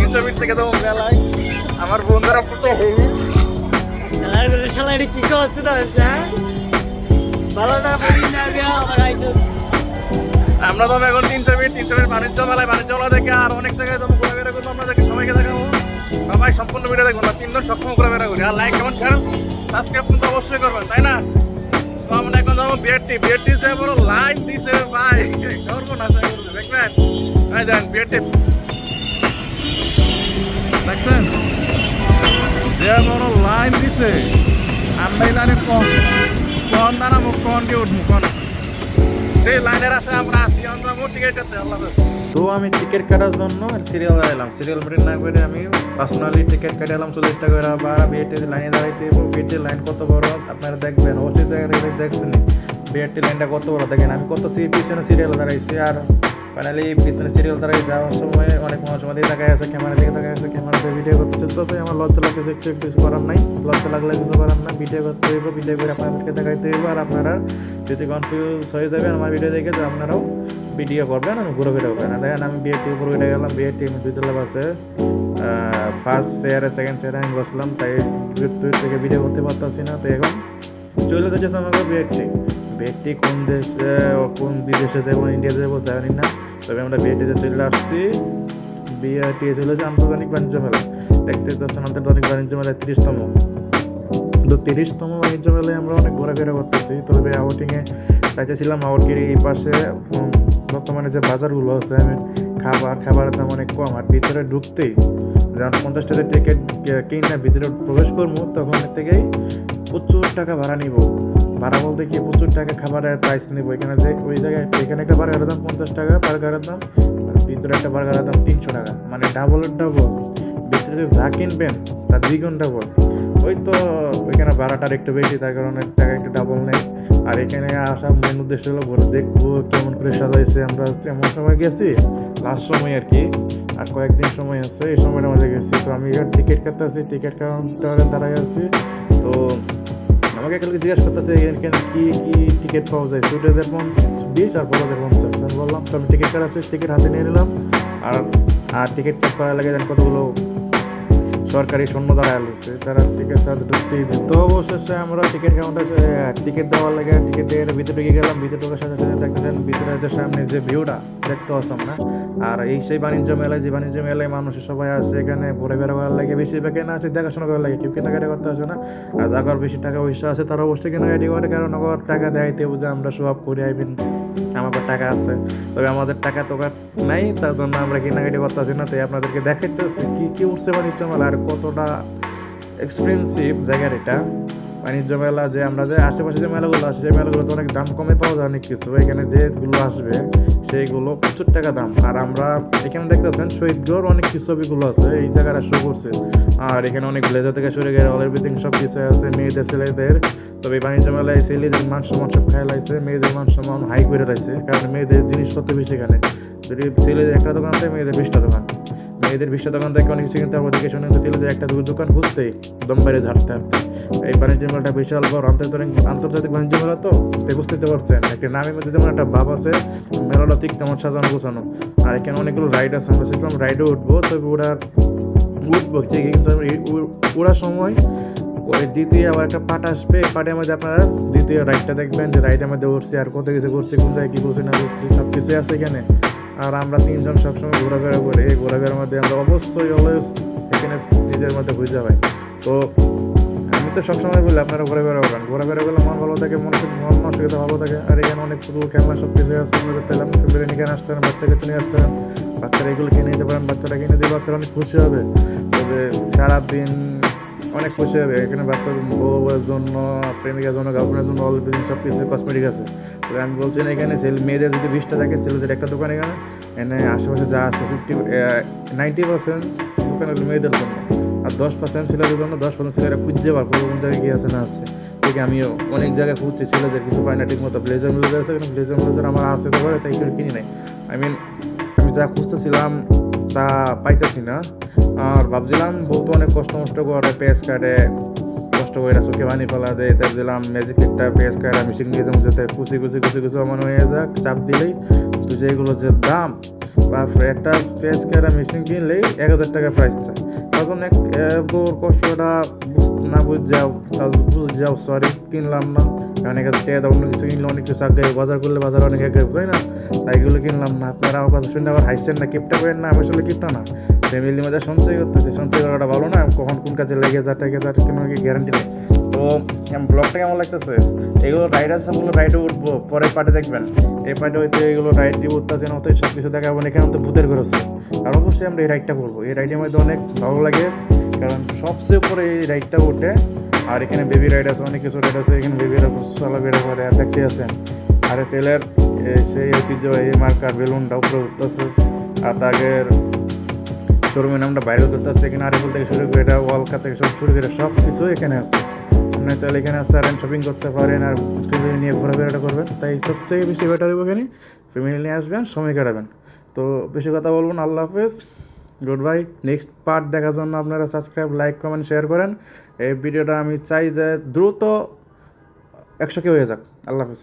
300 fit থেকে যাবো মেলায়। আমার বন্ধুরা পুরো হেভি কি করছে তো ভালো না আমার আইসস আমরা তো এখন 300 ফিট বাণিজ্য মেলায়, বাণিজ্য মেলা থেকে আর অনেক জায়গায় যাবো ঘোরাফেরা করবো। আপনাদেরকে সবাইকে দেখাবো। সবাই সম্পূর্ণ ভিডিও দেখুন, 3 জন সবসময় ঘোরাফেরা করি। আর লাইক কমেন্ট শেয়ার সাবস্ক্রাইব কিন্তু অবশ্যই করবেন, তাই না? তো আমরা এখন যাবো বিআরটি। বিআরটি যে বড় লাইন দিছে ভাই, ধরবো না দেখবেন। ভাই যান বিআরটি দেখছেন যে বড় লাইন দিছে। আমরা এই লাইনে কখন দাঁড়াবো, কখন দিয়ে উঠবো, কখন সেই লাইনের আসে আমরা আসি। আমরা টিকিট আছে আল্লাহ। তো আমি টিকিট কাটার জন্য সিরিয়াল এলাম। সিরিয়াল মেরে না করে আমি পার্সোনালি টিকিট কেটে এলাম 40 টাকা করে। বা বিএটি লাইনে দাঁড়াইতে বিএটি লাইন কত বড় আপনারা দেখবেন, অবশ্যই দেখছেন বিএটি লাইনটা কত বড় দেখেন। আমি কত পিছনে সিরিয়াল দাঁড়াইছি, আর ফাইনালি পিছনে সিরিয়াল দাঁড়াই যাওয়ার সময় অনেক মানুষ আমাদের তাকায় আছে, ক্যামেরা দিকে তাকায় আছে, ক্যামেরাতে ভিডিও করতেছে। তো আমার লজ্জা লাগতেছে, একটু কিছু করার নাই। লজ্জা লাগলে কিছু করার না, ভিডিও করতে হইব, ভিডিও করে আপনাদেরকে দেখাইতে হইব। আর আপনারা যদি কনফিউজ হয়ে যাবেন আমার ভিডিও দেখে, তো আপনারাও ভিডিও করবেন, আমি ঘুরে করবেন। দেখেন আমি বিএটি উপরে উঠে গেলাম। বিএটি আমি 2 তলা বাসে ফার্স্ট চেয়ারে, সেকেন্ড চেয়ারে আমি বসলাম, তাই দূর থেকে ভিডিও করতে পারতেছি না। তো এখন চলে যাচ্ছে আমাকে বিএটি। বিএটি কোন দেশে, কোন বিদেশে যাবো, ইন্ডিয়া যাবো জানি না, তবে আমরা বিএটিতে চলে আসছি। বিআরটি চলেছে আন্তর্জাতিক বাণিজ্য মেলা। দেখতে পাচ্ছেন আন্তর্জাতিক বাণিজ্য মেলায় 30তম। তো 30তম বাণিজ্য মেলায় আমরা অনেক ঘোরাফেরা করতেছি। তবে আউটিংয়ে চাইতেছিলাম আউটগির এই পাশে বর্তমানে যে বাজারগুলো আছে, আমি খাবারের দাম অনেক কম। আর ভিতরে ঢুকতেই যখন 50 টাকা টিকিট কিনে ভিতরে প্রবেশ করবো, তখন থেকেই প্রচুর টাকা ভাড়া নিব। ভাড়া বলতে কি, প্রচুর টাকা খাবারের প্রাইস নিব। এখানে যে ওই জায়গায় এখানে একটা বার্গারের দাম 50 টাকা বার্গারের দাম, আর ভিতরে একটা বার্গারের দাম 300 টাকা, মানে ডাবলের ডাবল। ভিতরে যা কিনবেন তার 2 গুণ ডাবল। ওই তো ওইখানে ভাড়াটার একটু বেশি, তার কারণে টাকা একটু ডাবল নেই। আর এখানে আসার মেন উদ্দেশ্য হলো ঘুরে দেখবো কেমন করে সাজাইছে। আমরা এমন সময় গেছি, লাস্ট সময় আর কি, আর কয়েকদিন সময় আছে, এই সময়টা মধ্যে গেছি। তো আমি টিকিট কাটতেছি, টিকিট কাউন্টারে দাঁড়াই আছি। তো আমাকে কালকে জিজ্ঞাসা করতেছে এখানে কি কি টিকিট পাওয়া যায়। স্টুডেন্টদের 20 আর বড়দের 50। আমি বললাম তো আমি টিকিট কাটাচ্ছি, টিকিট হাতে নিয়ে নিলাম। আর টিকিট চেক করার লাগে কতগুলো সরকারি সৈন্য দাঁড়ায় রয়েছে, তারা টিকিট সাথে ঢুকতেই দেয়। তো অবশেষে আমরা টিকিট কাউন্টারে টিকিট দেওয়ার লাগে টিকিট দিয়ে ভিতরে ঢুকে গেলাম। ভিতরে ঢোকার সাথে সাথে দেখতেছেন ভিতরে যে সামনে যে ভিউটা দেখতে আসলাম না। আর এই সেই বাণিজ্য মেলায়, যে বাণিজ্য মেলায় মানুষ সবাই আসে, এখানে ঘোরাফেরা করার লাগে। বেশিরভাগ কেনা আছে, দেখাশোনা করার লাগে, কেউ কেনাকাটি করতে আসে না। আর যার বেশি টাকা পয়সা আছে তারা অবশ্যই কেনাকাটি করে, কারণ ওর টাকা দেয়তে বুঝে আমরা সব করে আইবেন, আমার টাকা আছে। তবে আমাদের টাকা তো নাই, তার জন্য আমরা কেনাকাটি করতে আসি না। তাই আপনাদেরকে দেখাইতেছি কি কি উঠছে বাণিজ্য মেলা আর কতটা এক্সপেন্সিভ জায়গার এটা বাণিজ্য মেলা। যে আমরা যে আশেপাশে যে মেলাগুলো আসে, সেই মেলাগুলো তো অনেক দাম কমে পাওয়া যায় অনেক কিছু। এখানে যেগুলো আসবে সেইগুলো প্রচুর টাকা দাম। আর আমরা এখানে দেখতেছেন শহীদগড় অনেক কিছু ছবিগুলো আছে, এই জায়গাটা শো করছে। আর এখানে অনেক ব্লেজার থেকে শুরু করে অল এভরিথিং সব কিছু আছে, মেয়েদের ছেলেদের। তবে এই বাণিজ্য মেলায় ছেলেদের মান সম্মান সব খেয়াল আছে, মেয়েদের মান সম্মান হাই করে রয়েছে, কারণ মেয়েদের জিনিসপত্র বেশি এখানে। যদি ছেলেদের একটা দোকান থাকে, মেয়েদের 20টা দোকান। মেয়েদের 20টা দোকান থেকে অনেক কিছু কিনতে পারবো, দেখে শুনে। ছেলেদের একটা দোকান খুঁজতেই দম বাইরে ঝাড়তে হাঁটতে। এই বাণিজ্য মেলাটা বিশাল বড় আন্তর্জাতিক বাণিজ্য মেলা। তো বুঝতে পারছেন একটা নামের মধ্যে যেমন একটা ভাব আছে, মেলাটা ঠিক তেমন সাজানো গোছানো। আর এখানে অনেকগুলো রাইড আছে, আমরা সেরকম রাইডে উঠবো। তবে উঠবো ঠিক, কিন্তু ওড়ার সময় দ্বিতীয় আবার একটা পাট আসবে, এই পাটের মধ্যে আপনারা দ্বিতীয় রাইডটা দেখবেন, যে রাইডের মধ্যে উঠছি আর কত কিছু করছি, কোন জায়গায় কী করছি না করছি সব কিছুই আছে এখানে। আর আমরা 3 জন সবসময় ঘোরাফেরা করি। এই ঘোরাফেরার মধ্যে আমরা অবশ্যই অলওয়েজ এখানে নিজের মধ্যে খুঁজে পাই। তো আমি তো সবসময় বলি আপনারা ঘোরাফেরা করেন, ঘোরাফেরা করলে মন ভালো থাকে, মন মানসিকতা ভালো থাকে। আর এখানে অনেক পুরো খেলনা সব কিছু আছে, আপনাদের তাহলে আপনি ফ্যামিলি নিয়ে আসতে পারেন, বাচ্চাকে নিয়ে আসতে পারেন, বাচ্চারা এগুলো কিনে নিতে পারেন, বাচ্চারা কিনে দিয়ে বাচ্চারা অনেক খুশি হবে। তবে সারাদিন অনেক খুশি হবে। এখানে বাচ্চার বউয়ের জন্য, প্রেমিকার জন্য, গার্লফ্রেন্ডের জন্য অল এভরিথিং সব কিছু কসমেটিক আছে। তবে আমি বলছি না, এখানে মেয়েদের যদি 20টা থাকে, ছেলেদের একটা দোকান। এখানে আশেপাশে যা আছে 90% দোকান হলো মেয়েদের জন্য, আর 10% ছেলেদের জন্য। 10% ছেলেরা খুঁজতে পারবো কোন জায়গায় গিয়ে আছে না আছে। ঠিক আমিও অনেক জায়গায় খুঁজছি, ছেলেদের কিছু পাই না ঠিক মতো। ব্লেজার আছে, কিন্তু ব্লেজার আমার আছে তো পারে, তাই করে কিনি নাই। আমি যা খুঁজতেছিলাম তা পাইতেছি না। আর ভাবছিলাম বউ তো অনেক কষ্ট করে পেঁয়াজ কাটে, কষ্ট করে চোখে পানি ফেলা দেয়, তাই দিলাম ম্যাজিক একটা পেঁয়াজ কাটা মিশিং দিয়ে যাতে কুচি আমার হয়ে যাক, চাপ দিলেই। তো যেগুলো যে দাম একটা ফেস কেয়ার মেশিন কিনলেই 1,000 টাকা প্রাইস চায়। তখন বউর কষ্টটা না বুঝ যাও সরি কিনলাম না, কারণ 1,000 টাকা অন্য কিছু কিনলে অনেক কিছু আগে বাজার করলে বাজার অনেক আগে তাই না, তাই এগুলো কিনলাম না। আপনারা আমার কথা শুনে আবার হাসছেন না, কিপটা করেন না, আমি আসলে কিপটা না, ফ্যামিলির মধ্যে সঞ্চয় করতেছে, সঞ্চয় করাটা ভালো না, কখন কোন কাজে লেগে যায় কোনো গ্যারান্টি নেই। তো ব্লগটা কেমন লাগতেছে? এগুলো রাইড আছে, সবগুলো রাইডে উঠবো, পরের পার্টে দেখবেন। এই পার্টে হয়তো এগুলো রাইড দিয়ে উঠতেছে না, হয়তো সব কিছু দেখাবো। এখানে তো ভূতের ঘর আছে, আর অবশ্যই আমরা এই রাইডটা করবো। এই রাইডের মধ্যে অনেক ভালো লাগে, কারণ সবচেয়ে উপরে এই রাইডটা ওঠে। আর এখানে বেবি রাইড আছে, অনেক কিছু রাইড আছে, এখানে বেবিরা চলাফেরা করে, আর দেখতে আছেন। আর ফেলের সেই ঐতিহ্য এই মার্কার বেলুনটা উপরে উঠতেছে, আর তাদের শোরুমের নামটা ভাইরাল করতেছে। এখানে আরিফুল থেকে শুরু করে এটা ওয়ালকা থেকে সব শুরু করে সব কিছু এখানে আছে। আপনি চাইলে এখানে আসতে পারেন, শপিং করতে পারেন, আর ফ্যামিলি নিয়ে ঘোরাফেরাটা করবেন। তাই সবচেয়ে বেশি বেটার হবে এখানে ফ্যামিলি নিয়ে আসবেন, সময় কাটাবেন। তো বেশি কথা বলবেন, আল্লাহ হাফেজ, গুড বাই। নেক্সট পার্ট দেখার জন্য আপনারা সাবস্ক্রাইব, লাইক, কমেন্ট, শেয়ার করেন। এই ভিডিওটা আমি চাই যে দ্রুত 100K হয়ে যাক। আল্লাহ হাফেজ।